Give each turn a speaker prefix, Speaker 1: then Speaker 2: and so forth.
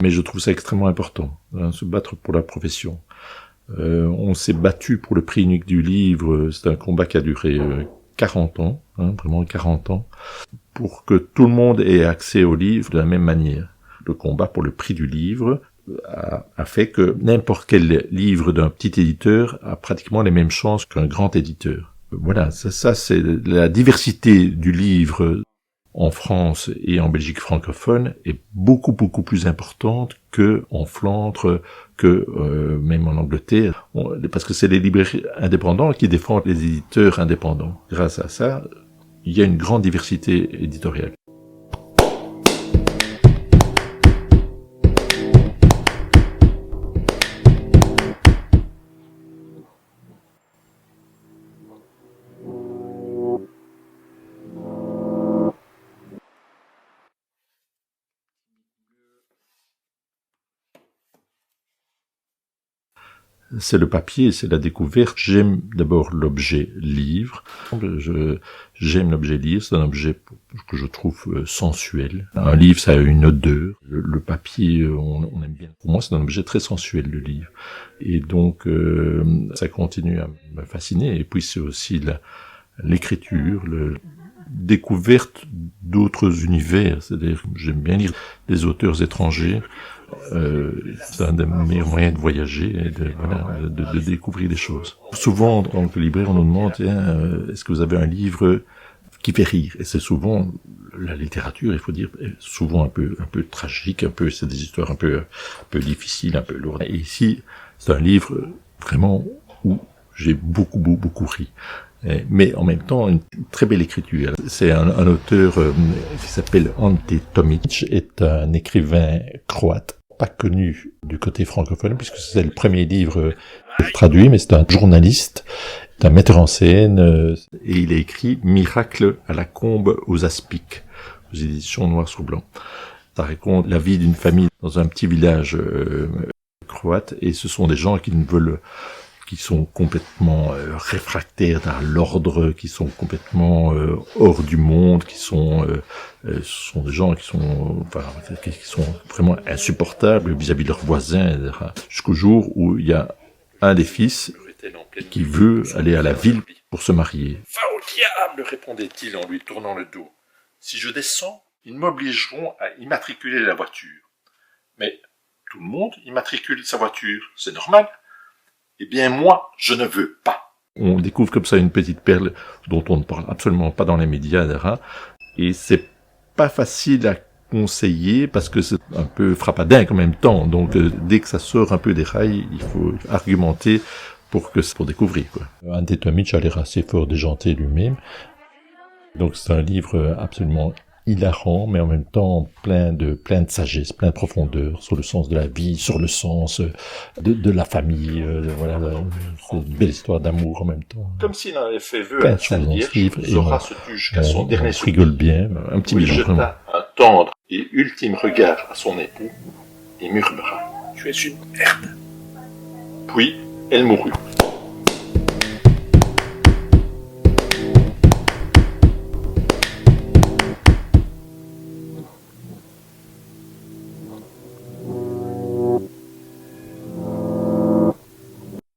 Speaker 1: Mais je trouve ça extrêmement important, hein, se battre pour la profession. On s'est battu pour le prix unique du livre, c'est un combat qui a duré 40 ans, hein, vraiment 40 ans, pour que tout le monde ait accès au livre de la même manière. Le combat pour le prix du livre a fait que n'importe quel livre d'un petit éditeur a pratiquement les mêmes chances qu'un grand éditeur. Voilà, ça c'est la diversité du livre en France et en Belgique francophone est beaucoup plus importante que en Flandre, que même en Angleterre, parce que c'est les libraires indépendants qui défendent les éditeurs indépendants. Grâce à ça, il y a une grande diversité éditoriale. C'est le papier, c'est la découverte. J'aime d'abord l'objet livre. J'aime l'objet livre, c'est un objet que je trouve sensuel. Un livre, ça a une odeur. Le papier, on aime bien. Pour moi, c'est un objet très sensuel, le livre. Et donc, ça continue à me fasciner. Et puis, c'est aussi l'écriture, découverte d'autres univers. C'est-à-dire, j'aime bien lire des auteurs étrangers. C'est un des meilleurs moyens de voyager et de découvrir des choses. Souvent, en tant que libraire, on nous demande est-ce que vous avez un livre qui fait rire? Et c'est souvent la littérature, il faut dire, souvent un peu tragique, c'est des histoires un peu difficiles, un peu lourdes. Et ici, c'est un livre vraiment où j'ai beaucoup ri. Mais en même temps, une très belle écriture. C'est un auteur qui s'appelle Ante Tomic, est un écrivain croate, pas connu du côté francophone, puisque c'est le premier livre traduit, mais c'est un journaliste, c'est un metteur en scène, et il a écrit Miracle à la combe aux aspics, aux éditions Noir sur Blanc. Ça raconte la vie d'une famille dans un petit village croate, et ce sont des gens qui sont complètement réfractaires à l'ordre, qui sont complètement hors du monde, ce sont des gens qui sont vraiment insupportables vis-à-vis de leurs voisins, etc. Jusqu'au jour où il y a un des fils qui veut aller à la ville pour se marier. « Va au diable !» répondait-il en lui tournant le dos. « Si je descends, ils m'obligeront à immatriculer la voiture. Mais tout le monde immatricule sa voiture, c'est normal. Eh bien, moi, je ne veux pas. » On découvre comme ça une petite perle dont on ne parle absolument pas dans les médias, etc. Et c'est pas facile à conseiller parce que c'est un peu frappadingue en même temps. Donc, dès que ça sort un peu des rails, il faut argumenter pour découvrir, quoi. Ante Tomic a l'air assez fort déjanté lui-même. Donc, c'est un livre absolument hilarant, mais en même temps plein de sagesse, plein de profondeur sur le sens de la vie, sur le sens de la famille. Voilà, c'est une belle histoire d'amour en même temps. Comme s'il en avait fait vœu à Sainte Vierge, Zora se tut jusqu'à son dernier soupir. Rigole bien, un petit mélange. Il jeta un tendre et ultime regard à son époux et murmura « Tu es une merde !» Puis elle mourut.